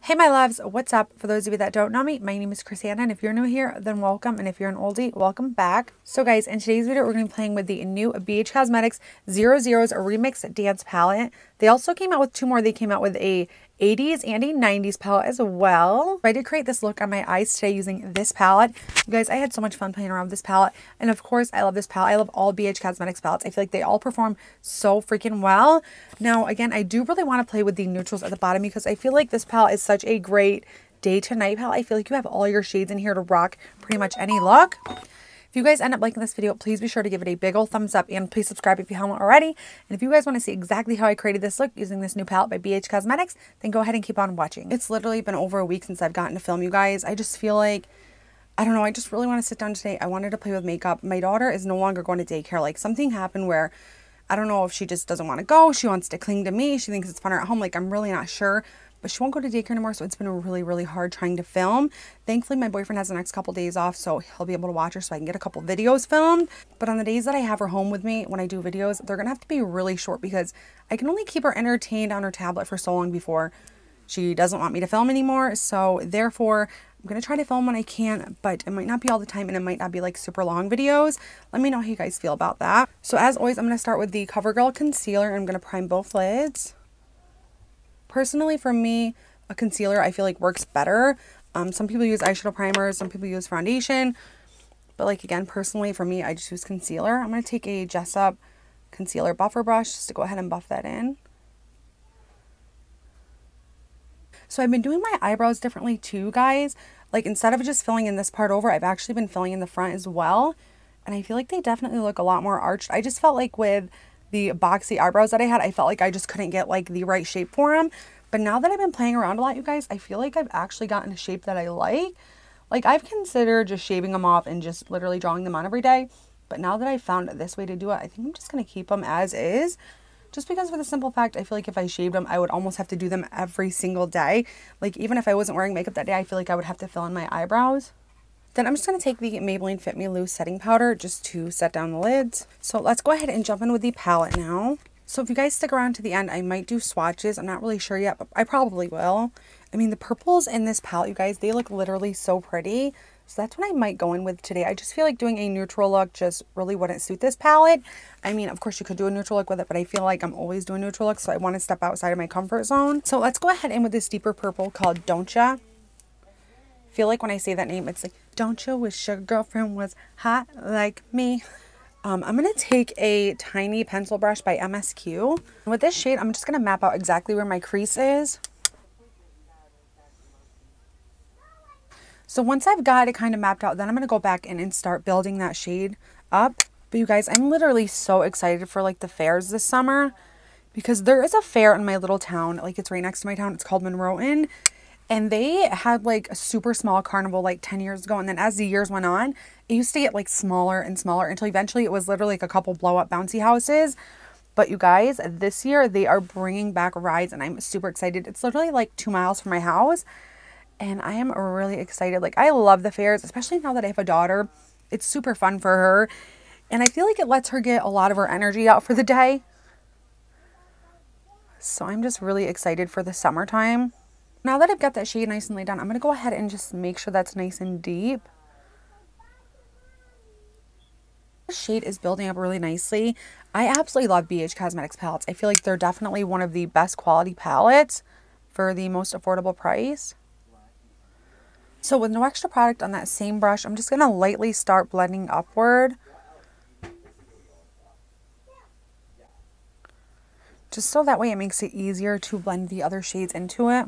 Hey my loves, what's up? For those of you that don't know me, my name is Crissanna, and if you're new here, then welcome, and if you're an oldie, welcome back. So guys, in today's video, we're going to be playing with the new BH Cosmetics 00's Remix Dance Palette. They also came out with two more. They came out with a 80s and a 90s palette as well. I did create this look on my eyes today using this palette. You guys, I had so much fun playing around with this palette, and of course, I love this palette. I love all BH Cosmetics palettes. I feel like they all perform so freaking well. Now, again, I do really want to play with the neutrals at the bottom because I feel like this palette is such a great day to night palette. I feel like you have all your shades in here to rock pretty much any look. If you guys end up liking this video, please be sure to give it a big old thumbs up and please subscribe if you haven't already. And if you guys want to see exactly how I created this look using this new palette by BH Cosmetics, then go ahead and keep on watching. It's literally been over a week since I've gotten to film, you guys. I just feel like, I don't know, I just really want to sit down today. I wanted to play with makeup. My daughter is no longer going to daycare. Like, something happened where I don't know if she just doesn't want to go. She wants to cling to me. She thinks it's funner at home. Like, I'm really not sure. But she won't go to daycare anymore, so it's been really, really hard trying to film. Thankfully, my boyfriend has the next couple days off, so he'll be able to watch her so I can get a couple videos filmed. But on the days that I have her home with me, when I do videos, they're going to have to be really short because I can only keep her entertained on her tablet for so long before she doesn't want me to film anymore. So therefore, I'm going to try to film when I can, but it might not be all the time and it might not be like super long videos. Let me know how you guys feel about that. So as always, I'm going to start with the CoverGirl Concealer and I'm going to prime both lids. Personally, for me, a concealer I feel like works better. Some people use eyeshadow primers, some people use foundation. But like, again, personally, for me, I just use concealer. I'm going to take a Jessup concealer buffer brush just to go ahead and buff that in. So I've been doing my eyebrows differently too, guys. Like, instead of just filling in this part over, I've actually been filling in the front as well. And I feel like they definitely look a lot more arched. I just felt like with the boxy eyebrows that I had, I felt like I just couldn't get like the right shape for them. But now that I've been playing around a lot, you guys, I feel like I've actually gotten a shape that I like. Like, I've considered just shaving them off and just literally drawing them on every day. But now that I've found this way to do it, I think I'm just going to keep them as is. Just because, for the simple fact, I feel like if I shaved them, I would almost have to do them every single day. Like, even if I wasn't wearing makeup that day, I feel like I would have to fill in my eyebrows. Then I'm just going to take the Maybelline Fit Me Loose setting powder just to set down the lids. So let's go ahead and jump in with the palette now. So if you guys stick around to the end, I might do swatches. I'm not really sure yet, but I probably will. I mean, the purples in this palette, you guys, they look literally so pretty. So that's what I might go in with today. I just feel like doing a neutral look just really wouldn't suit this palette. I mean, of course, you could do a neutral look with it, but I feel like I'm always doing neutral looks, so I want to step outside of my comfort zone. So let's go ahead in with this deeper purple called Don't Ya. I feel like when I say that name, it's like, don't you wish your girlfriend was hot like me? I'm going to take a tiny pencil brush by MSQ. And with this shade, I'm just going to map out exactly where my crease is. So once I've got it kind of mapped out, then I'm going to go back in and start building that shade up. But you guys, I'm literally so excited for like the fairs this summer because there is a fair in my little town. Like, it's right next to my town. It's called Monroe. And they had like a super small carnival like 10 years ago. And then as the years went on, it used to get like smaller and smaller until eventually it was literally like a couple blow up bouncy houses. But you guys, this year they are bringing back rides and I'm super excited. It's literally like 2 miles from my house. And I am really excited. Like, I love the fairs, especially now that I have a daughter. It's super fun for her. And I feel like it lets her get a lot of her energy out for the day. So I'm just really excited for the summertime. Now that I've got that shade nice and laid down, I'm going to go ahead and just make sure that's nice and deep. The shade is building up really nicely. I absolutely love BH Cosmetics palettes. I feel like they're definitely one of the best quality palettes for the most affordable price. So with no extra product on that same brush, I'm just going to lightly start blending upward. Just so that way it makes it easier to blend the other shades into it.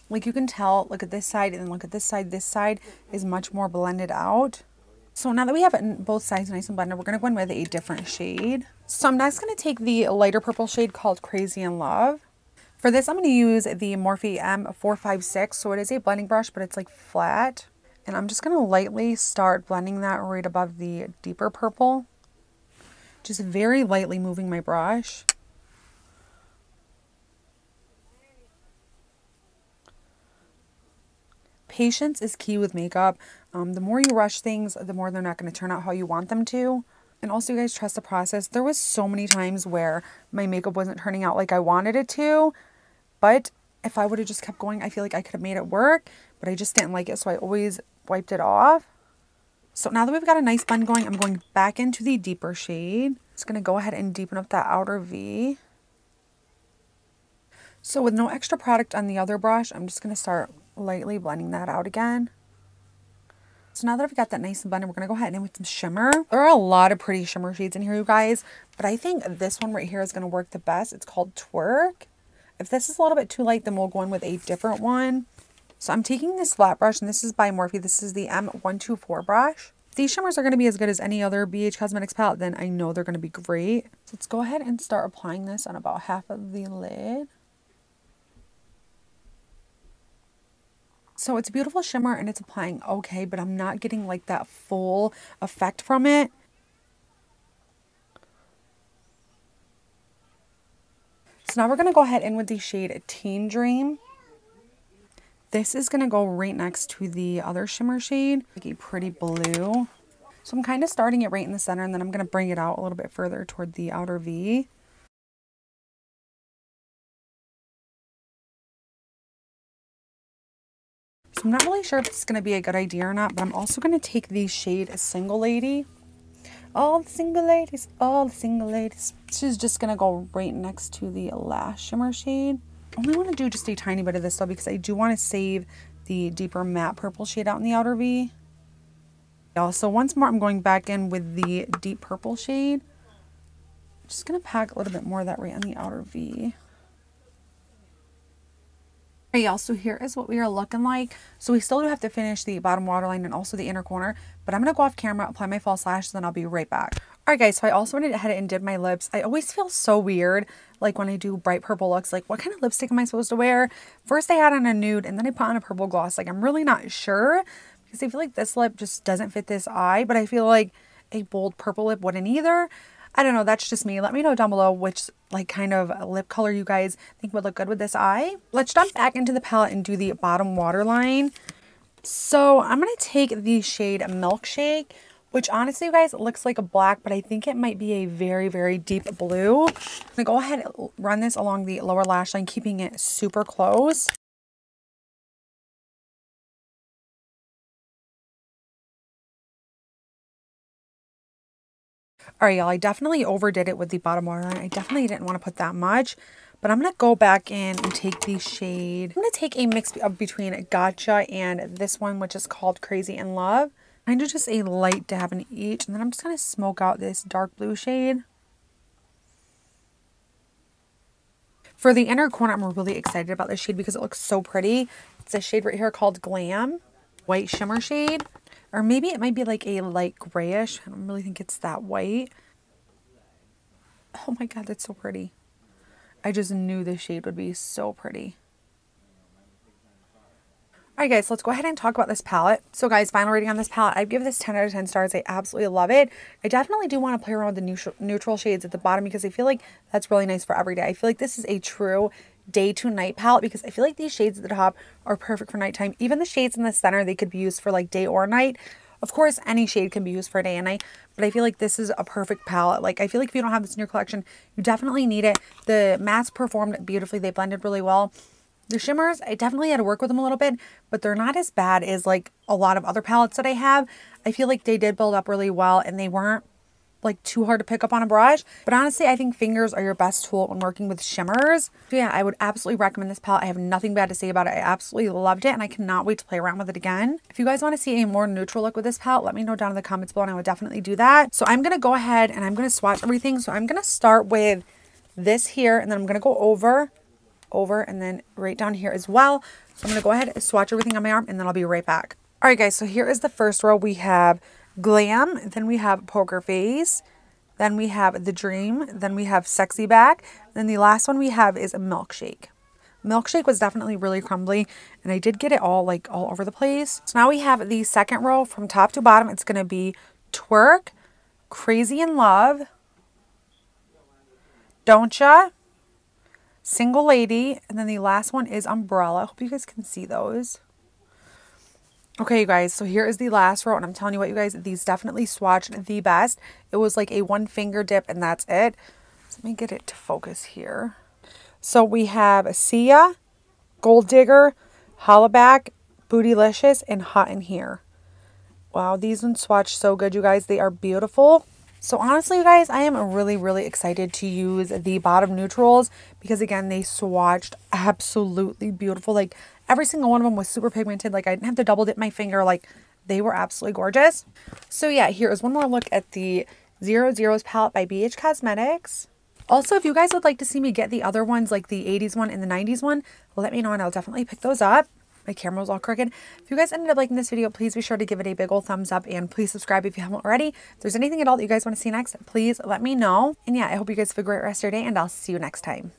Like, you can tell, look at this side and then look at this side. This side is much more blended out. So now that we have it in both sides nice and blended, we're going to go in with a different shade. So I'm next going to take the lighter purple shade called Crazy in Love. For this, I'm going to use the Morphe M456. So it is a blending brush, but it's like flat. And I'm just going to lightly start blending that right above the deeper purple. Just very lightly moving my brush. Patience is key with makeup. The more you rush things, the more they're not going to turn out how you want them to. And also, you guys, trust the process. There was so many times where my makeup wasn't turning out like I wanted it to. But if I would have just kept going, I feel like I could have made it work. But I just didn't like it, so I always wiped it off. So now that we've got a nice blend going, I'm going back into the deeper shade. It's going to go ahead and deepen up that outer V. So with no extra product on the other brush, I'm just going to start lightly blending that out again. So now that I've got that nice and blended, we're going to go ahead and with some shimmer. There are a lot of pretty shimmer shades in here, you guys. But I think this one right here is going to work the best. It's called Twerk. If this is a little bit too light, then we'll go in with a different one. So I'm taking this flat brush, and this is by Morphe. This is the M124 brush. If these shimmers are going to be as good as any other BH Cosmetics palette, then I know they're going to be great. So let's go ahead and start applying this on about half of the lid. So it's a beautiful shimmer and it's applying okay, but I'm not getting like that full effect from it. So now we're going to go ahead in with the shade Teen Dream. This is going to go right next to the other shimmer shade, like a pretty blue. So I'm kind of starting it right in the center, and then I'm going to bring it out a little bit further toward the outer V. So I'm not really sure if it's going to be a good idea or not, but I'm also going to take the shade Single Lady. All the single ladies, all the single ladies. This is just going to go right next to the last shimmer shade. I only want to do just a tiny bit of this though, because I do want to save the deeper matte purple shade out in the outer V. Also, once more, I'm going back in with the deep purple shade. Just going to pack a little bit more of that right on the outer V. Alright, y'all, so here is what we are looking like. So we still do have to finish the bottom waterline and also the inner corner, but I'm going to go off camera, apply my false lashes, then I'll be right back. Alright guys, so I also went ahead and did my lips. I always feel so weird, like when I do bright purple looks, like what kind of lipstick am I supposed to wear? First I had on a nude and then I put on a purple gloss. Like I'm really not sure, because I feel like this lip just doesn't fit this eye, but I feel like a bold purple lip wouldn't either. I don't know, that's just me. Let me know down below which like kind of lip color you guys think would look good with this eye. Let's jump back into the palette and do the bottom waterline. So I'm going to take the shade Milkshake, which honestly, you guys, looks like a black, but I think it might be a very, very deep blue. I'm going to go ahead and run this along the lower lash line, keeping it super close. Alright, y'all, I definitely overdid it with the bottom waterline. I definitely didn't want to put that much, but I'm going to go back in and take the shade. I'm going to take a mix of between Gotcha and this one, which is called Crazy in Love. Kind of just a light dab in each, and then I'm just going to smoke out this dark blue shade. For the inner corner, I'm really excited about this shade because it looks so pretty. It's a shade right here called Glam, white shimmer shade. Or maybe it might be like a light grayish. I don't really think it's that white. Oh my god, that's so pretty. I just knew this shade would be so pretty. Alright guys, let's go ahead and talk about this palette. So guys, final rating on this palette. I'd give this 10 out of 10 stars. I absolutely love it. I definitely do want to play around with the neutral shades at the bottom because I feel like that's really nice for every day. I feel like this is a true day to night palette because I feel like these shades at the top are perfect for nighttime. Even the shades in the center, they could be used for like day or night. Of course, any shade can be used for day and night, but I feel like this is a perfect palette. Like, I feel like if you don't have this in your collection, you definitely need it. The mattes performed beautifully. They blended really well. The shimmers, I definitely had to work with them a little bit, but they're not as bad as like a lot of other palettes that I have. I feel like they did build up really well and they weren't like too hard to pick up on a brush. But honestly, I think fingers are your best tool when working with shimmers. So yeah, I would absolutely recommend this palette. I have nothing bad to say about it. I absolutely loved it and I cannot wait to play around with it again. If you guys want to see a more neutral look with this palette, let me know down in the comments below and I would definitely do that. So I'm going to go ahead and I'm going to swatch everything. So I'm going to start with this here and then I'm going to go over and then right down here as well. So I'm going to go ahead and swatch everything on my arm and then I'll be right back. All right guys, so here is the first row. We have Glam, then we have Poker Face, then we have The Dream, then we have Sexy Back, then the last one we have is a Milkshake. Milkshake was definitely really crumbly and I did get it all like all over the place. So now we have the second row from top to bottom. It's going to be Twerk, Crazy in Love, Don't Ya, Single Lady, and then the last one is Umbrella. I hope you guys can see those. Okay, you guys, so here is the last row, and I'm telling you what, you guys, these definitely swatched the best. It was like a one finger dip, and that's it. So let me get it to focus here. So we have Sia, Gold Digger, Hollaback, Bootylicious, and Hot in Here. Wow, these ones swatch so good, you guys. They are beautiful. So honestly, you guys, I am really, really excited to use the bottom neutrals because, again, they swatched absolutely beautiful. Like, every single one of them was super pigmented. Like, I didn't have to double dip my finger. Like, they were absolutely gorgeous. So yeah, here is one more look at the 00's palette by BH Cosmetics. Also, if you guys would like to see me get the other ones, like the 80s one and the 90s one, let me know and I'll definitely pick those up. My camera was all crooked. If you guys ended up liking this video, please be sure to give it a big old thumbs up and please subscribe if you haven't already. If there's anything at all that you guys want to see next, please let me know. And yeah, I hope you guys have a great rest of your day and I'll see you next time.